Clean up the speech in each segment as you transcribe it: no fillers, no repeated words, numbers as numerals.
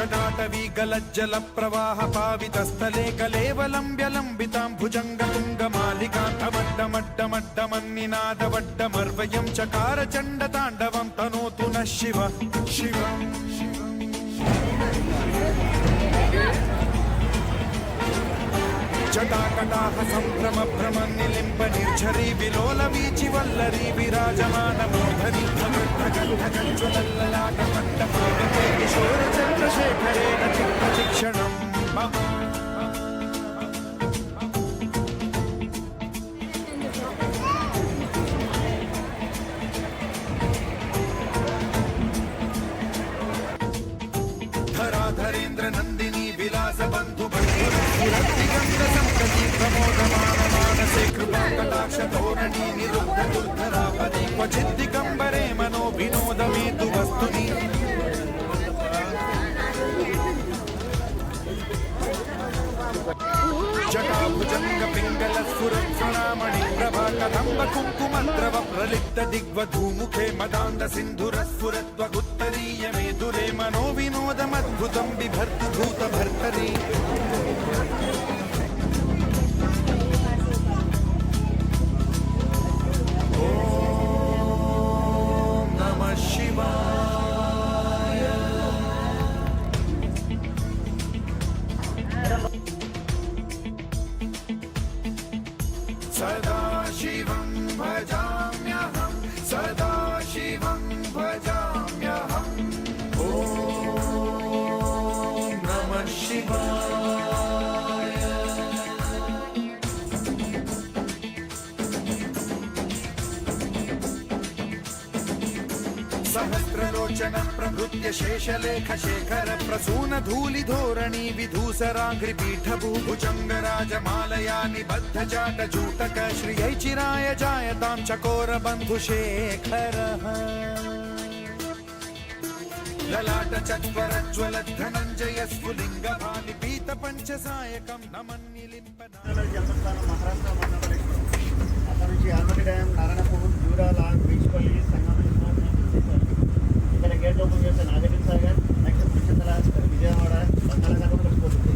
जटाटवी गलज्जल प्रवाह पावितस्थले कलेवलम्ब्यलम्बितां भुजङ्गतुङ्गमालिकान्तमड्डमड्डमड्डमन्निनादवड्डमर्वयं चकार चण्डताण्डवं तनोतु नः शिव शिव जटाकटाह सम्भ्रम भ्रम निलिम्ब निर्झरी विलोल वीचि वल्लरी विराजमान मोधरी धगद्धगद्धगज्ज्वलल्ललाट मण्डपावते किशोर चन्द्रशेखरेण चित्तचिक्षणम् धराधरेन्द्र नन्दिनी विलास बन्धु बन्धुरतिगन्ध सम्प्रति प्रमोदमान मानसे कृपा कटाक्ष धोरणी निरुद्ध दुर्धरापदि क्वचित् दिगम्बरे मनो विनोदमेतु वस्तुनि जटाभुजङ्ग पिङ्गल स्फुरत्प्रणामणि प्रभा कदम्ब कुङ्कुमद्रव प्रलिप्त दिग्वधूमुखे मदान्ध सिन्धुरस्फुरद्वगुत्तरीय मेदुरे मनो विनोदमद्भुतं बिभर्तु भूतभर्तरि ॐ नमः शिवाय सदा शिवं भजाम्यहं सदा शिवं भजाम्यहम् ॐ नमः शिवाय सहस्रलोचन प्रभृत्य शेषलेख शेखर प्रसून धूलि धोरणी विधूसराङ्घ्रिपीठभूभुजङ्गराजमालया निबद्ध जाट जूटक श्रियै चिराय जायतां चकोर बन्धुशेखरः ललाट चत्वर ज्वल धनञ्जय स्फुलिङ्ग भानि पीत पंचसायकं नमन्निलिम्ब జన్మస్థానం మహారాష్ట్ర మండలం అక్కడ నుంచి ఆల్మట్టి డ్యామ్ నారాయణపూర్ జూరాల బీచ్పల్లి సంగమం ఇక్కడ గేట్ ఓపెన్ చేస్తే నాగార్జున సాగర్ నెక్స్ట్ పురుషోత్తల విజయవాడ బంగాళాఖాతం కలిసిపోతుంది.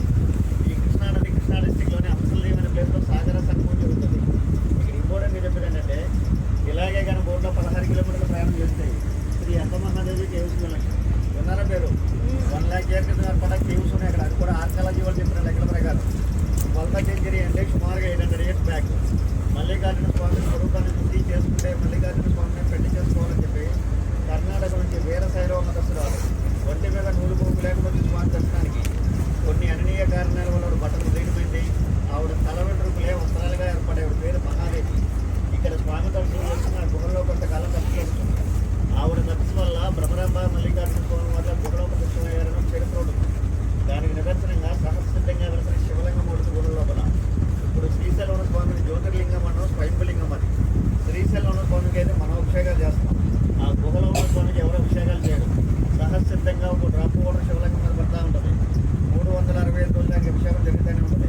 ఈ కృష్ణా నది కృష్ణా డిస్టిక్లోని అంశల్దేవ్ అనే ప్లేస్లో సాగర సంగమం జరుగుతుంది. ఇక్కడ ఇంపార్టెంట్ చెప్పేది ఏంటంటే ఇలాగే కానీ బోర్డులో 16 కిలోమీటర్ల ప్రయాణం చేస్తాయి. శ్రీ అంకమహాదేవి కేవ్స్ విన్నారా పేరు 1 lakh ఇయర్ క్రితం ఏర్పడ్డ కేవ్స్ ఉన్నాయి అక్కడ. అది కూడా ఆర్కాలజీ వాళ్ళు చెప్పిన లెక్కల ప్రకారం 12th century అంటే సుమారుగా 800 years బ్యాక్ మల్లికార్జున స్వామి స్వరూపాన్ని శుద్ధి చేసుకుంటే మల్లికార్జున స్వామిని పెళ్లి చేసుకోవాలని చెప్పి కర్ణాటక నుంచి వీర శైరవ మతస్థురాలు ఒంటి మీద నూలు పోగు లేకపోతే స్వామి దర్శనానికి కొన్ని అననీయ కారణాల వల్ల బట్టలు ఉదయమైంది. ఆవిడ తల వెంట్రుకలే వస్త్రాలుగా ఏర్పడే ఆవిడ పేరు మహాదేవి. ఇక్కడ స్వామి దర్శనం చేసుకున్న గుహలో కొంతకాలం తప్పిస్తుంది. ఆవిడ తప్పిన వల్ల భ్రమరాంబ మల్లికార్జున స్వామి వల్ల గుహలో ప్రత్యక్షమయ్యారని చరిత్ర ఉంటుంది. దానికి నిదర్శనంగా సహస్సిద్ధంగా వెలిసిన శివలింగం ఒకటి గుహ లోపల. ఇప్పుడు శ్రీశైలం స్వామిని జ్యోతిర్లింగం అన్నో స్వయంభలింగం అని. శ్రీశైలం స్వామికి అయితే మనం అభిషేకాలు చేస్తాం. ఆ గుహలో ఉన్న స్వామికి ఎవరు అభిషేకాలు చేయడం. సహస్సిద్ధంగా ఒక డ్రాప్ వాటర్ శివలింగం మీద పడతా ఉంటుంది. 365 రోజుల దానికి అభిషేకం జరుగుతూనే ఉంటుంది.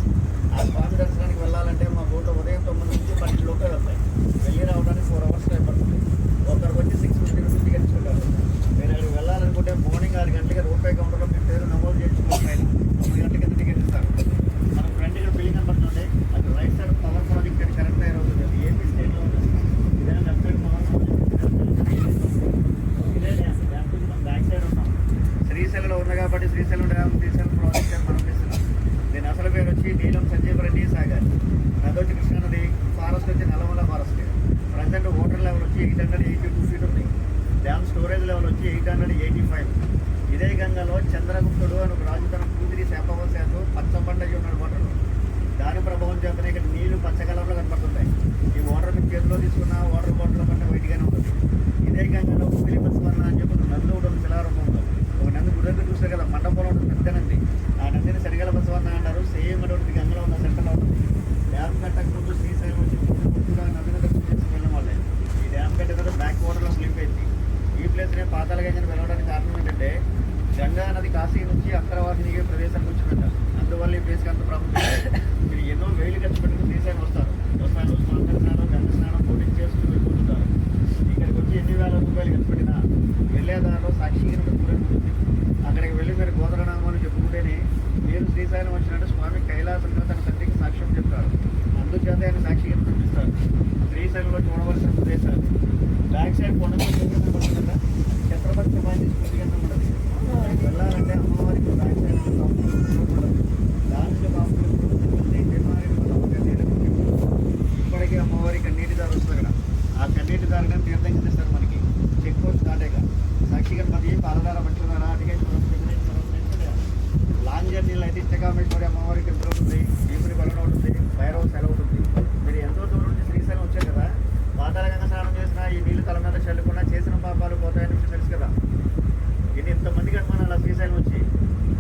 ఆ స్వామి దర్శనానికి వెళ్ళాలంటే మా బోట్లో ఉదయం 9 నుంచి 12 లోపే వెళ్తాయి. వెళ్ళి రావడానికి 4 hours టైం పడుతుంది. ఒకరికి వచ్చి 650 రూపీస్ టికెట్ ఇచ్చుకుంటారు. మీరు అక్కడికి వెళ్ళాలనుకుంటే మార్నింగ్ 6 గంటలకి రూపాయి కౌంటర్లో మీ పేరు నమోదు చేయించుకుంటున్నాయి. 9 గంటల కింద టికెట్ ఇస్తారు. మన ఫ్రెండ్ ఇక్కడ బిల్డింగ్ కనబడుతుంది. అది రైట్ సైడ్ పవర్ ప్రాజెక్ట్ అని కరెక్ట్ అయ్యే రోజు ఏపీ స్టేట్లో ఉంటుంది. ఇదే లెఫ్ట్ సైడ్ పవర్ ఇదే డ్యామ్ నుంచి మనం బ్యాక్ సైడ్ ఉన్నాం. శ్రీశైలంలో ఉంది కాబట్టి శ్రీశైలం డ్యామ్ శ్రీశైలం ప్రాజెక్ట్ అని మనం పిలుస్తున్నాం. దీని అసలు పేరు వచ్చి నీలం సంజీవ్ రెడ్డి సాగర్. నది వచ్చి కృష్ణా నది. ఫారెస్ట్ వచ్చి Nallamala forest. Present water level వచ్చి 882 feet ఉంది. డ్యామ్ స్టోరేజ్ లెవెల్ వచ్చి 885. ఇదే గంగలో చంద్రగుప్తుడు అని ఒక రాజు తన కూతురి శాపవశాత్తు పచ్చబండకి ఉన్నాడు వాటర్. దాని ప్రభావం చేతనే ఇక్కడ నీళ్లు పచ్చ కలర్లో కనపడుతుంటాయి. ఈ వాటర్ మీకు చేతిలో తీసుకున్న వాటర్ బాటిల్ కంటే వైట్గానే ఉంటుంది. ఇదే గంగలో కుమిలి పచ్చవర్ణ అని చెప్పి నంది ఉంటుంది శిలారూపంలో. ఒక నంది గుర్రెలు చూస్తారు కదా, మండపంలో ఉంటుంది పెద్ద నంది. ఆ నందిని సరిగల పచ్చవర్ణ అంటారు. సేమ్ అటువంటి గంగలో ఉన్న సెంటర్లో ఉంటుంది. డ్యామ్ కట్టక ముందు శ్రీశైలం నుంచి కూడా నదిని దర్శనం చేసి వెళ్ళిన వాళ్ళే. ఈ డ్యామ్ కట్టే తర్వాత బ్యాక్ వాటర్లో మునిగిపోయింది. ఈ ప్లేస్నే పాతాళ గంగని వెళ్ళడానికి కారణం ఏంటంటే గంగా నది కాశీ నుంచి అక్రవాసినిగే ప్రదేశానికి వచ్చిందంట. అందువల్ల ఈ ప్లేస్కి అంత ప్రాముఖ్యత. మీరు ఎన్నో వేలు ఖర్చు పెట్టుకుని శ్రీశైలం వస్తారు. స్నానం స్నానం గంగ స్నానం బోటింగ్ చేసుకుని వెళ్ళిపోతుంటారు. ఇక్కడికి వచ్చి ఎన్ని వేల రూపాయలు ఖర్చు పెట్టినా వెళ్ళే దారిలో సాక్షిగా ఉంటుంది. అక్కడికి వెళ్ళి మీరు గోదరనామం సాక్షిగా చూపిస్తారు. శ్రీశైలంలో చూడవలసిన ప్రదేశాలు బ్యాక్ సైడ్ కొండ మీద పడుతుందా ఛత్రపతి శివాజీ స్మృతి కేంద్రం ఉన్నది. అక్కడికి వెళ్ళాలంటే అమ్మవారికి బ్యాక్ సైడ్ దానిలో బాబు ఇప్పటికీ అమ్మవారి కన్నీటి దారి వస్తుంది అక్కడ. ఆ కన్నీటి దారిని తీర్థం చేస్తారు మనకి చెక్ పోస్ట్ దాటాక. సాక్షిగా మధ్య పాలధార పట్టుకున్నార అటుకే లాంగ్ జర్నీలో అయితే ఇష్టకామేశ్వరి అమ్మవారి టెంపుల్ ఉంటుంది, దీపుని బలం ఉంటుంది, భైరవ సెలవు ఉంటుంది. మీరు ఎంతో దూరం నుంచి శ్రీశైలం వచ్చారు కదా, పాతాళగంగ స్నానం చేసినా ఈ నీళ్ళు తల మీద చల్లుకున్నా చేసిన పాపాలు పోతాయని విషయం తెలుసు కదా. ఇది ఇంతమందికి అనుమానాలు శ్రీశైలం వచ్చి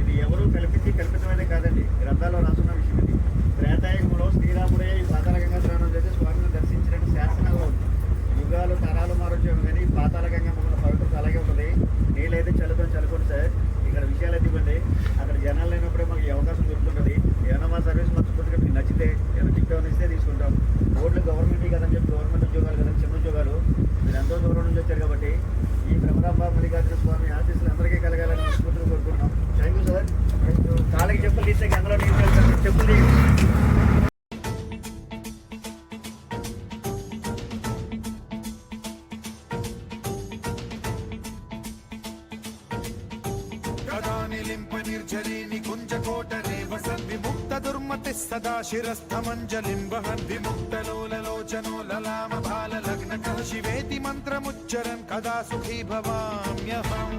ఇది ఎవరు కల్పితమైనదే కాదండి, గ్రంథాల్లో రాసున్న విషయం ఇది. త్రేతాయుగంలో శ్రీరాముడే ఈ పాతాళగంగ స్నానం చేసి స్వామిని దర్శించినట్టు శాసనాలు ఉంది. యుగాలు తరాలు మారొచ్చాము కానీ పాతాళగంగ మన పవిత్రత అలాగే ఉంటుంది. నీళ్ళైతే చల్లుకొని సార్ ఇక్కడ విషయాలు అయితే ఇవ్వండి. అక్కడ జనాలు లేనప్పుడే మాకు ఈ అవకాశం దొరుకుతుంటుంది. ఏమైనా మా సర్వీస్ మర్చిపోతే మీకు నచ్చితే ఏమైనా టికెట్ ఇస్తే తీసుకుంటాం. ఓట్లు గవర్నమెంట్ కదని చెప్పి గవర్నమెంట్ ఉద్యోగాలు కదా, చిన్న ఉద్యోగాలు. మీరు ఎంతో దూరం నుంచి వచ్చారు కాబట్టి ఈ భ్రమరాంబ మల్లికార్జున స్వామి ఆశీస్సులు అందరికీ కలగాలని మనస్ఫూర్తిగా కోరుకుంటున్నాం. Thank you sir. కాళ్ళకి చెప్పులు తీస్తే గంగలో నీళ్ళు వెళ్తారు, చెప్పులు తీయండి. सदा शिरस्थमञ्जलिं वहन् विमुक्तलोललोचनो ललामभाललग्नकः शिवेति मन्त्रमुच्चरन् कदा सुखी भवाम्यहम्.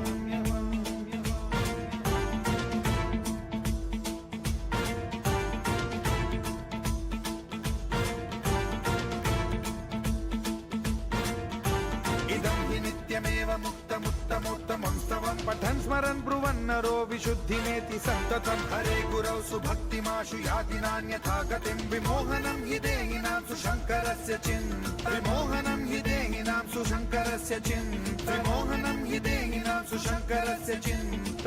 इदं हि नित्यमेव मुक्तमुत्तमोत्तमं स्तवं पठन् स्मरन् ब्रुवन्नरो विशुद्धिमेति सन्ततं. हरे गुरौ सुभक्तिमाशु याति नान्यथा गतिं. विमोहनं हि देहिनां सुशङ्करस्य चिन्त विमोहनं हि देहिनां सुशङ्करस्य चिन्त विमोहनं हि देहिनां सुशङ्करस्य चिन्त.